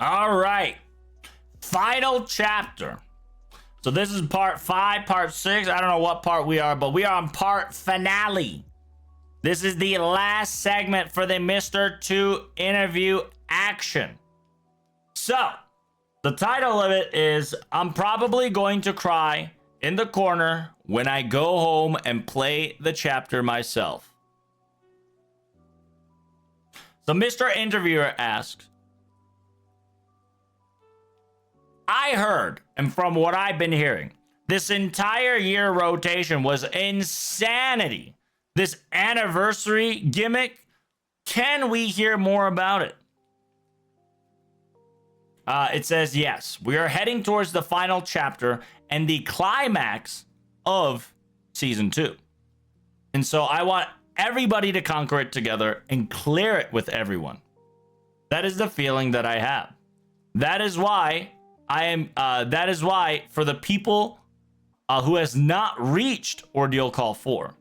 All right. Final chapter. So this is part 5, part 6. I don't know what part we are, but we are on part finale. This is the last segment for the Mr. 2 interview action. So, the title of it is I'm probably going to cry in the corner when I go home and play the chapter myself. So Mr. Interviewer asks, I heard, and from what I've been hearing, this entire year rotation was insanity. This anniversary gimmick, can we hear more about it? It says, yes, we are heading towards the final chapter and the climax of season 2. And so I want everybody to conquer it together and clear it with everyone. That is the feeling that I have. That is why for the people who has not reached Ordeal Call 4,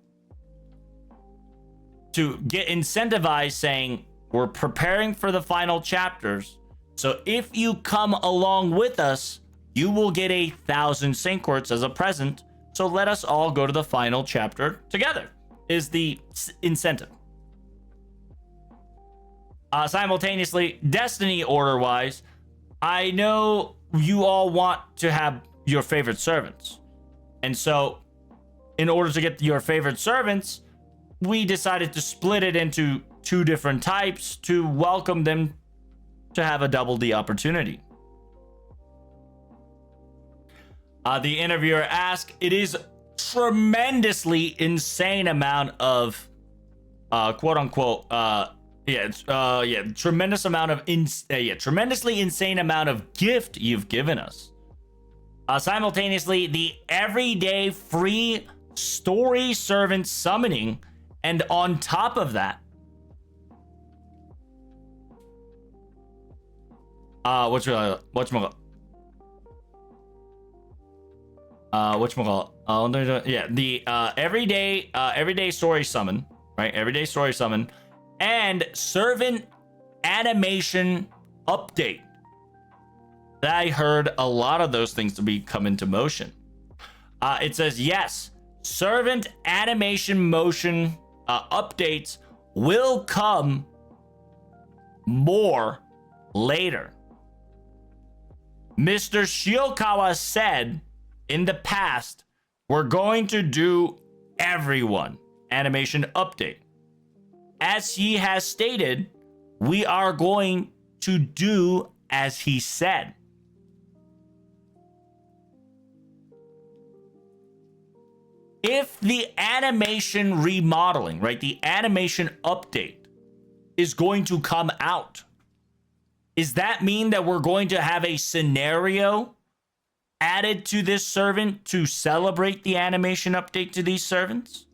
to get incentivized saying, we're preparing for the final chapters. So if you come along with us, you will get 1,000 sync quartz as a present. So let us all go to the final chapter together, is the incentive. Simultaneously, Destiny order-wise, I know you all want to have your favorite servants. And so, in order to get your favorite servants, we decided to split it into 2 different types to welcome them to have a double D opportunity. The interviewer asked, it is tremendously insane amount of quote unquote tremendously insane amount of gift you've given us. Simultaneously, the everyday free story servant summoning, and on top of that, the everyday story summon, right? Everyday story summon and servant animation update. I heard a lot of those things to be come into motion. It says, yes, servant animation motion updates will come more later. Mr. Shiokawa said in the past, we're going to do everyone animation update. As he has stated, we are going to do as he said. If the animation remodeling, right, the animation update is going to come out, does that mean that we're going to have a scenario added to this servant to celebrate the animation update to these servants?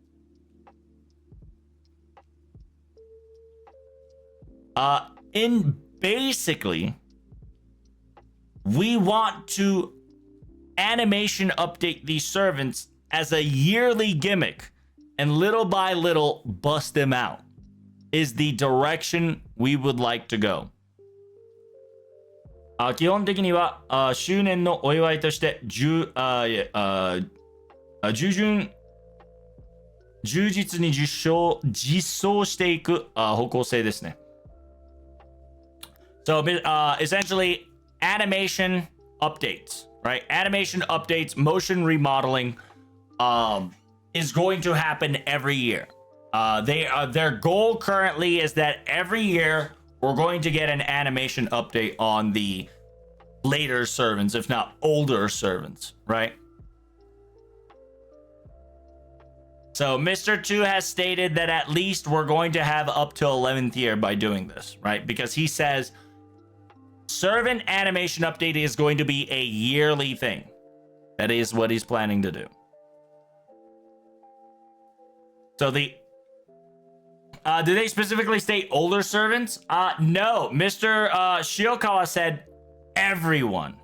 Basically, we want to animation update these servants as a yearly gimmick and little by little bust them out is the direction we would like to go. 基本的には周年のお祝いとして充実に実装していく方向性ですね。So essentially animation updates, right? Animation updates, motion remodeling is going to happen every year. Their goal currently is that every year we're going to get an animation update on the later servants, if not older servants, right? So Mr. 2 has stated that at least we're going to have up to 11th year by doing this, right? Because he says servant animation update is going to be a yearly thing. That is what he's planning to do. So do they specifically state older servants? No, Mr. Shiokawa said everyone.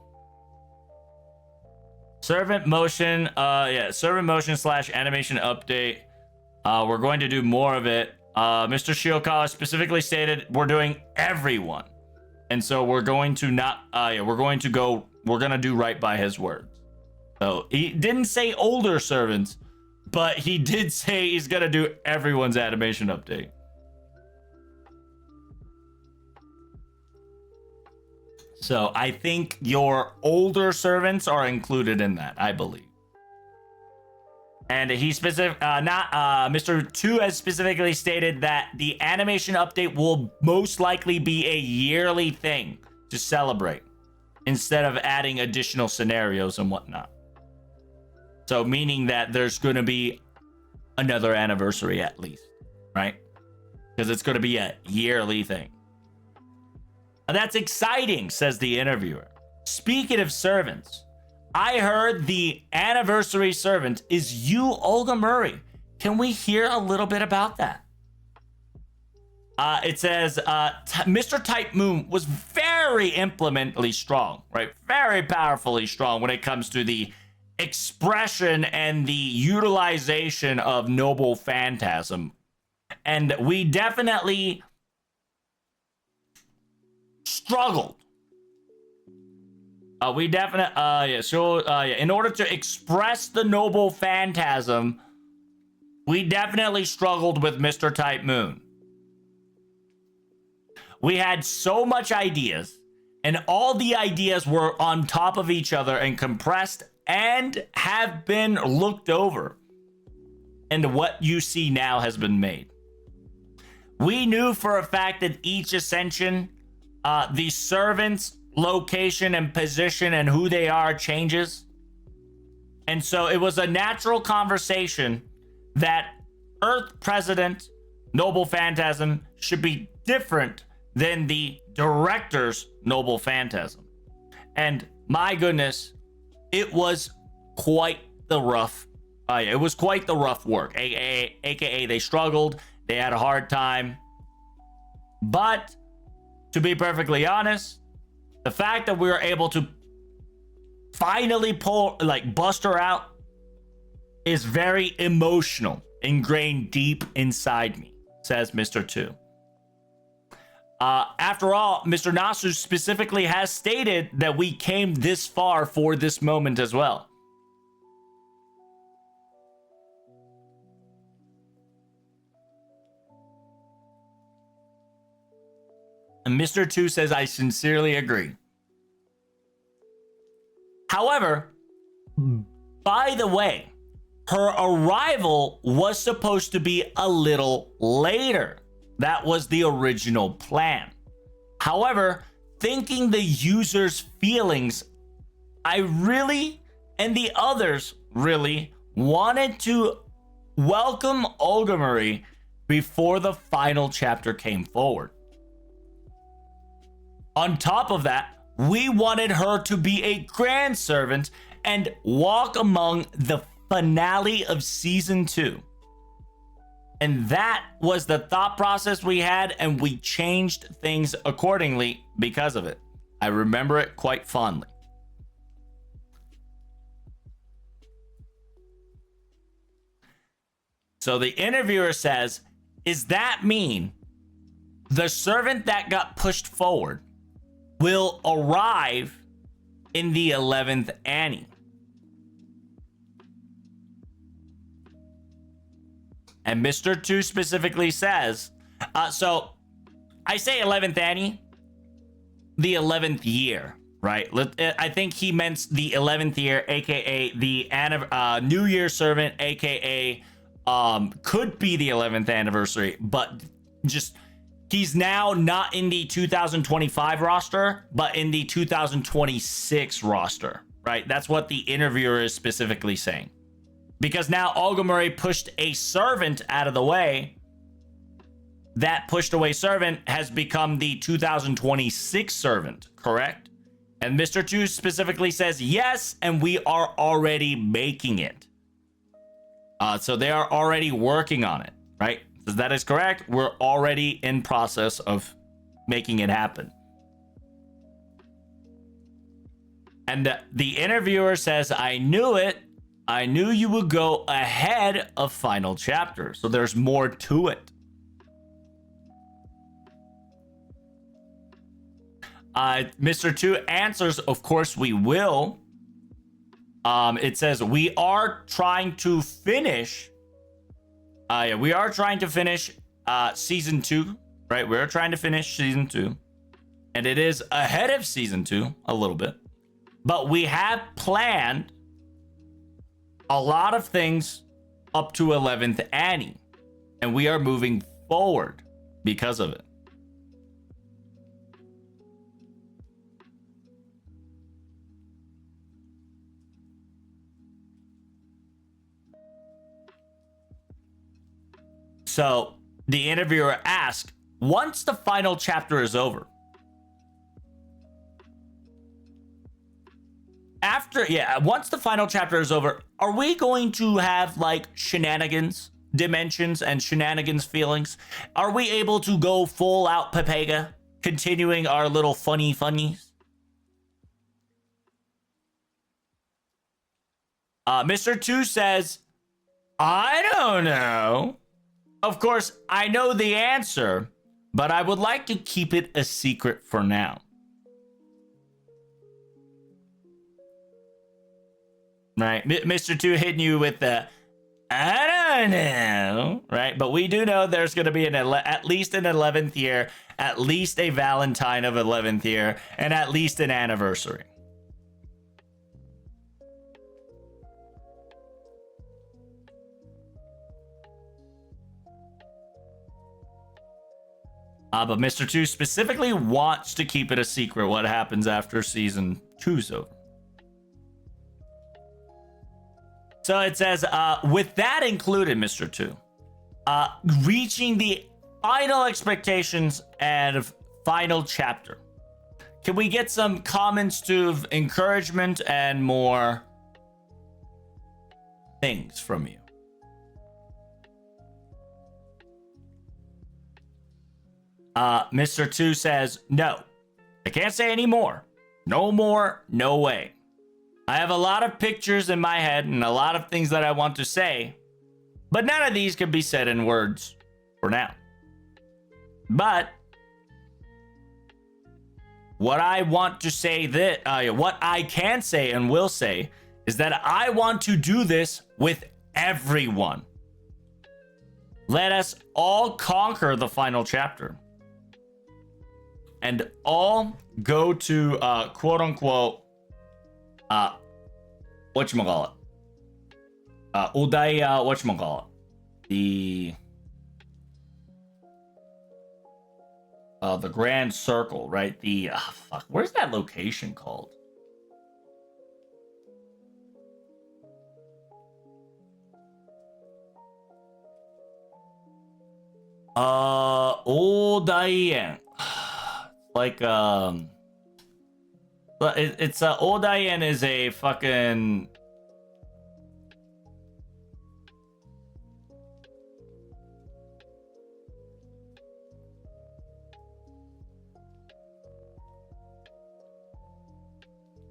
Servant motion, servant motion / animation update. We're going to do more of it. Mr. Shiokawa specifically stated we're doing everyone. And so we're going to we're going to do right by his words. So he didn't say older servants, but he did say he's going to do everyone's animation update. So I think your older servants are included in that, I believe. And he Mr. 2 has specifically stated that the animation update will most likely be a yearly thing to celebrate instead of adding additional scenarios and whatnot. So meaning that there's going to be another anniversary at least, right? Because it's going to be a yearly thing. That's exciting, says the interviewer. Speaking of servants, I heard the anniversary servant is you, Olga Murray. Can we hear a little bit about that? It says, Mr. Type Moon was very implementally strong, right? Very powerfully strong when it comes to the expression and the utilization of Noble Phantasm. And we definitely struggled. In order to express the Noble Phantasm, we definitely struggled with Mr. Type Moon. We had so much ideas, and all the ideas were on top of each other and compressed and have been looked over. And what you see now has been made. We knew for a fact that each ascension, the servants' location and position and who they are changes. And so it was a natural conversation that Earth President Noble Phantasm should be different than the director's Noble Phantasm. And my goodness, it was quite the rough work. AKA they struggled, they had a hard time. But to be perfectly honest, the fact that we were able to finally bust her out is very emotional, ingrained deep inside me, says Mr. 2. After all, Mr. Nasu specifically has stated that we came this far for this moment as well. And Mr. 2 says, I sincerely agree. However, by the way, her arrival was supposed to be a little later. That was the original plan. However, thinking the user's feelings, I really, and the others really, wanted to welcome Olga Marie before the final chapter came forward. On top of that, we wanted her to be a grand servant and walk among the finale of season 2. And that was the thought process we had, and we changed things accordingly because of it. I remember it quite fondly. So the interviewer says, does that mean the servant that got pushed forward will arrive in the 11th Annie? And Mr. 2 specifically says, so I say 11th Annie, the 11th year, right? I think he meant the 11th year, aka the New Year servant, aka could be the 11th anniversary, but just he's now not in the 2025 roster, but in the 2026 roster, right? That's what the interviewer is specifically saying. Because now Olga Murray pushed a servant out of the way. That pushed away servant has become the 2026 servant, correct? And Mr. 2 specifically says yes, and we are already making it. So they are already working on it, right? So that is correct. We're already in process of making it happen. And the interviewer says, I knew it. I knew you would go ahead of final chapter. So there's more to it. Mr. 2 answers, of course we will. It says we are trying to finish. Yeah, we are trying to finish season 2, right? We're trying to finish season 2, and it is ahead of season 2 a little bit, but we have planned a lot of things up to 11th Annie, and we are moving forward because of it. So the interviewer asked, once the final chapter is over, once the final chapter is over, are we going to have like shenanigans dimensions and shenanigans feelings? Are we able to go full out Pepega, continuing our little funnies? Mr. 2 says, I don't know. Of course, I know the answer, but I would like to keep it a secret for now. Right? Mr. 2 hitting you with the, I don't know, right? But we do know there's going to be at least an 11th year, at least a Valentine of 11th year, and at least an anniversary. But Mr. 2 specifically wants to keep it a secret what happens after season 2's over. So it says, with that included, Mr. 2, reaching the final expectations and final chapter, can we get some comments to encouragement and more things from you? Mr. 2 says, no, I can't say any more. No more, no way. I have a lot of pictures in my head and a lot of things that I want to say, but none of these can be said in words for now. But what I want to say what I can say and will say is that I want to do this with everyone. Let us all conquer the final chapter and all go to quote unquote whatchamacallit, Odaya, whatchamacallit, the Grand Circle, right? Where's that location called? Odaien. Like but it's Odaien is a fucking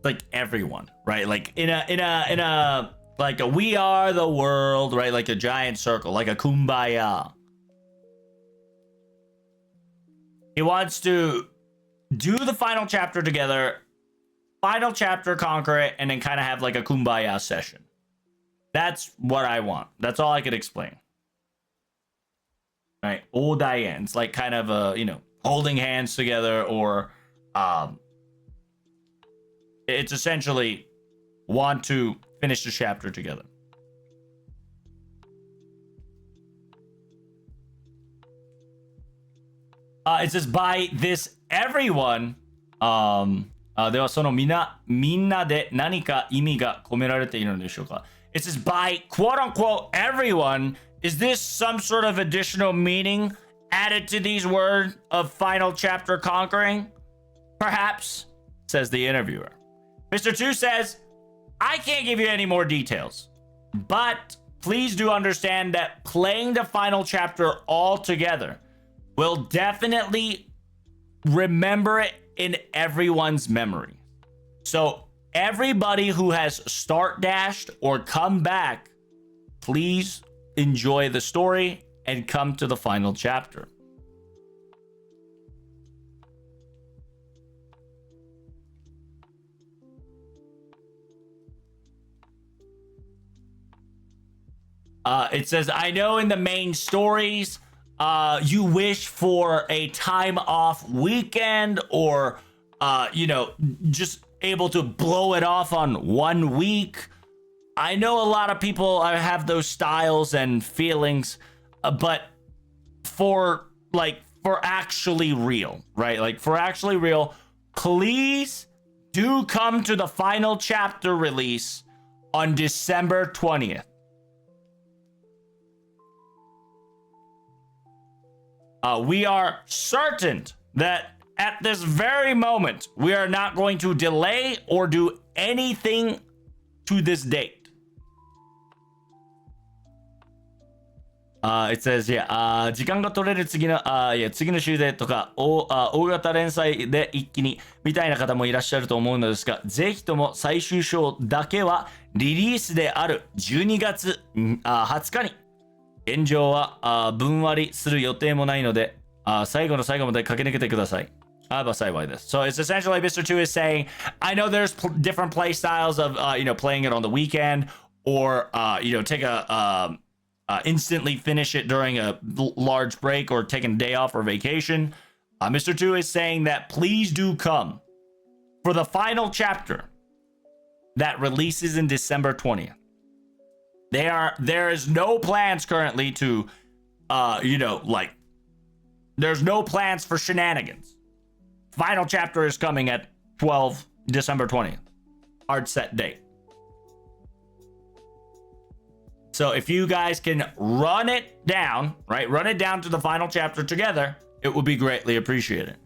like everyone, right? Like in a like a we are the world, right? Like a giant circle, like a kumbaya. He wants to do the final chapter together, final chapter, conquer it, and then kind of have like a kumbaya session. That's what I want. That's all I could explain. Right? Odaien. It's like kind of a, holding hands together, or it's essentially want to finish the chapter together. It says by this everyone ではそのみんなで何か意味が込められているのでしょうか? It says by quote unquote everyone, is this some sort of additional meaning added to these words of final chapter conquering? Perhaps, says the interviewer. Mr. 2 says, I can't give you any more details, but please do understand that playing the final chapter all together will definitely remember it in everyone's memory. So everybody who has start dashed or come back, please enjoy the story and come to the final chapter. It says, I know in the main stories, you wish for a time off weekend or, just able to blow it off on 1 week. I know a lot of people have those styles and feelings, but for actually real, right? Like for actually real, please do come to the final chapter release on December 20th. We are certain that at this very moment, we are not going to delay or do anything to this date. It says, 時間が取れる次の週でとか、大型連載で一気にみたいな方もいらっしゃると思うのですが、ぜひとも最終章だけはリリースである12月20日に、現状は分割りする予定もないので、最後の最後まで駆け抜けてください。幸いです。So it's essentially Mr. 2 is saying, I know there's different play styles of, playing it on the weekend or, take a, instantly finish it during a large break or taking a day off or vacation. Mr. 2 is saying that please do come for the final chapter that releases in December 20th. There is no plans currently to, there's no plans for shenanigans. Final chapter is coming at December 20th. Hard set date. So if you guys can run it down to the final chapter together, it would be greatly appreciated.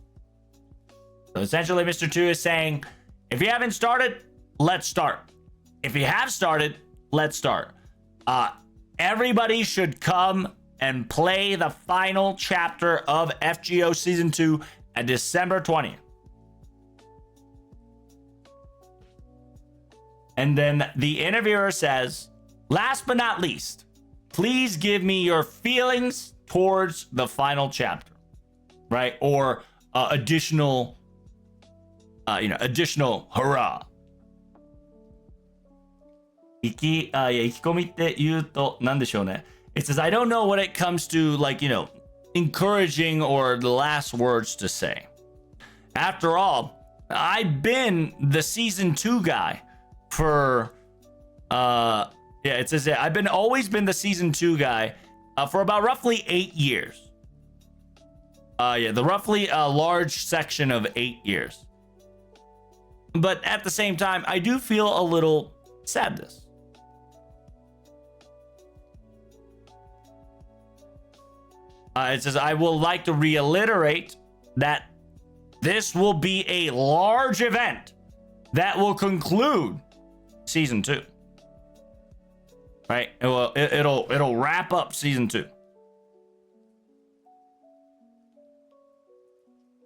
So essentially, Mr. 2 is saying, if you haven't started, let's start. If you have started, let's start. Everybody should come and play the final chapter of FGO Season 2 at December 20th. And then the interviewer says, last but not least, please give me your feelings towards the final chapter, right? Or additional hurrah. 意気込みって言うと何でしょうね。It says, I don't know what it comes to, encouraging or the last words to say. After all, I've been the season 2 guy for, it says, I've always been the season 2 guy for about roughly 8 years. The roughly large section of 8 years. But at the same time, I do feel a little sadness. It says, I will like to reiterate that this will be a large event that will conclude season 2. Right? It'll wrap up season 2.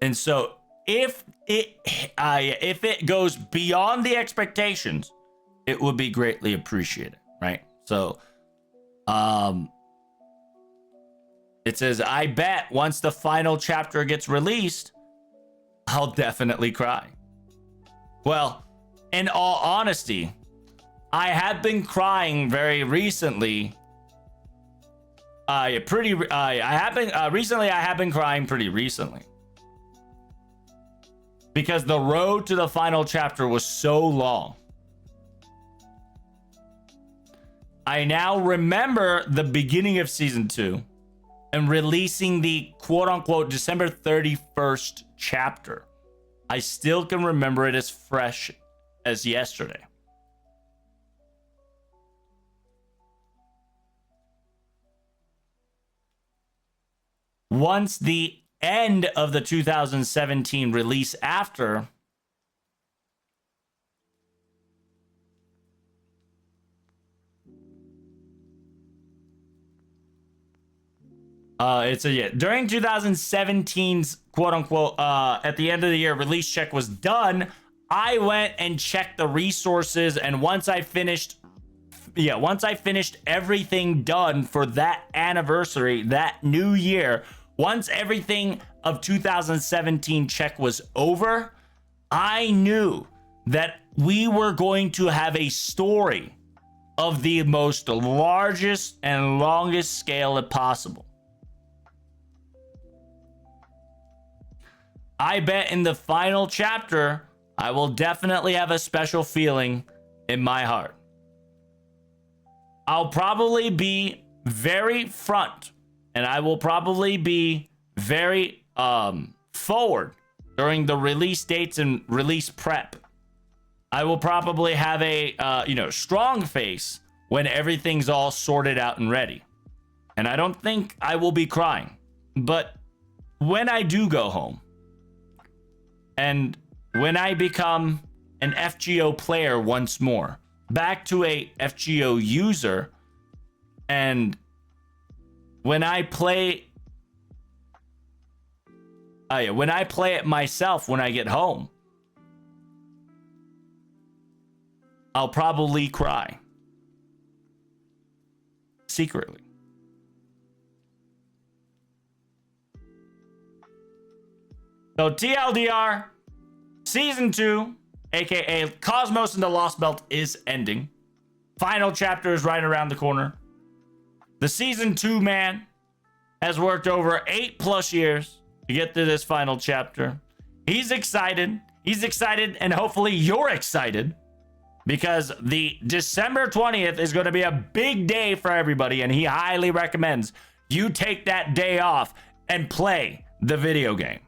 And so if it goes beyond the expectations, it would be greatly appreciated, right? So it says, I bet once the final chapter gets released, I'll definitely cry. Well, in all honesty, I have been crying very recently. I have been crying pretty recently. Because the road to the final chapter was so long. I now remember the beginning of season 2 and releasing the quote-unquote December 31st chapter. I still can remember it as fresh as yesterday. Once the end of the 2017 release after, during 2017's quote unquote at the end of the year release check was done, I went and checked the resources, and once I finished everything done for that anniversary, that new year, once everything of 2017 check was over, I knew that we were going to have a story of the most largest and longest scale possible. I bet in the final chapter, I will definitely have a special feeling in my heart. I'll probably be very front, and I will probably be very forward during the release dates and release prep. I will probably have a strong face when everything's all sorted out and ready. And I don't think I will be crying. But when I do go home, and when I become an FGO player once more, back to a FGO user, and when I play it myself when I get home, I'll probably cry secretly. So TLDR, Season 2, aka Cosmos and the Lost Belt, is ending. Final chapter is right around the corner. The Season 2 man has worked over 8+ years to get to this final chapter. He's excited. He's excited, and hopefully you're excited, because the December 20th is going to be a big day for everybody, and he highly recommends you take that day off and play the video game.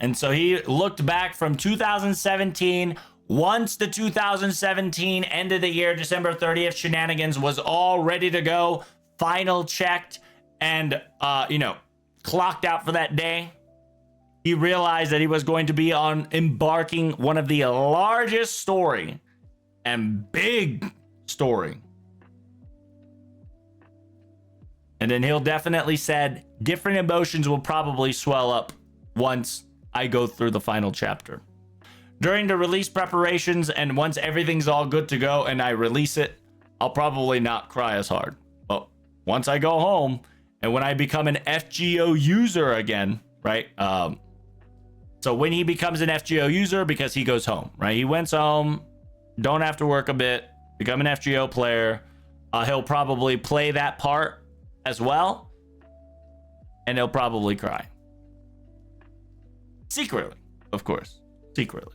And so he looked back from 2017. Once the 2017 end of the year, December 30th shenanigans was all ready to go, final checked, and, clocked out for that day, he realized that he was going to be embarking one of the largest story and big story. And then he'll definitely said different emotions will probably swell up once I go through the final chapter. During the release preparations, and once everything's all good to go and I release it, I'll probably not cry as hard. But once I go home and when I become an FGO user again, right? So when he becomes an FGO user, because he goes home, right? He went home, don't have to work a bit, become an FGO player. He'll probably play that part as well, and he'll probably cry. Secretly, of course. Secretly.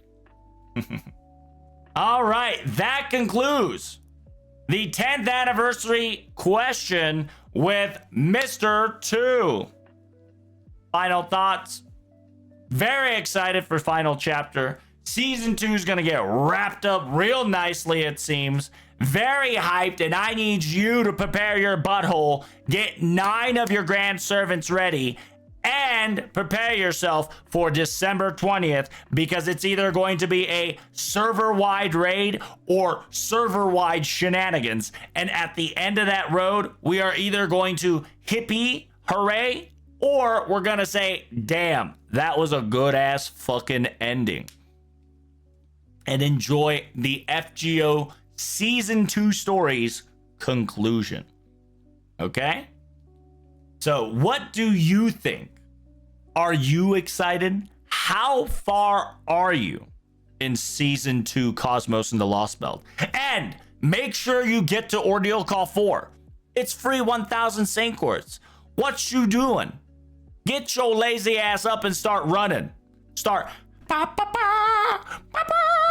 All right, that concludes the 10th anniversary question with Mr. 2. Final thoughts. Very excited for final chapter. Season 2 is going to get wrapped up real nicely, it seems. Very hyped, and I need you to prepare your butthole. Get 9 of your grand servants ready. And prepare yourself for December 20th, because it's either going to be a server-wide raid or server-wide shenanigans. And at the end of that road, we are either going to hippie, hooray, or we're going to say, damn, that was a good-ass fucking ending. And enjoy the FGO Season 2 stories conclusion. Okay? So what do you think? Are you excited? How far are you in Season 2 Cosmos and the Lost Belt? And make sure you get to Ordeal Call 4. It's free 1,000 Saint Quartz. What you doing? Get your lazy ass up and start running. Start. Pa, pa, pa, pa, pa.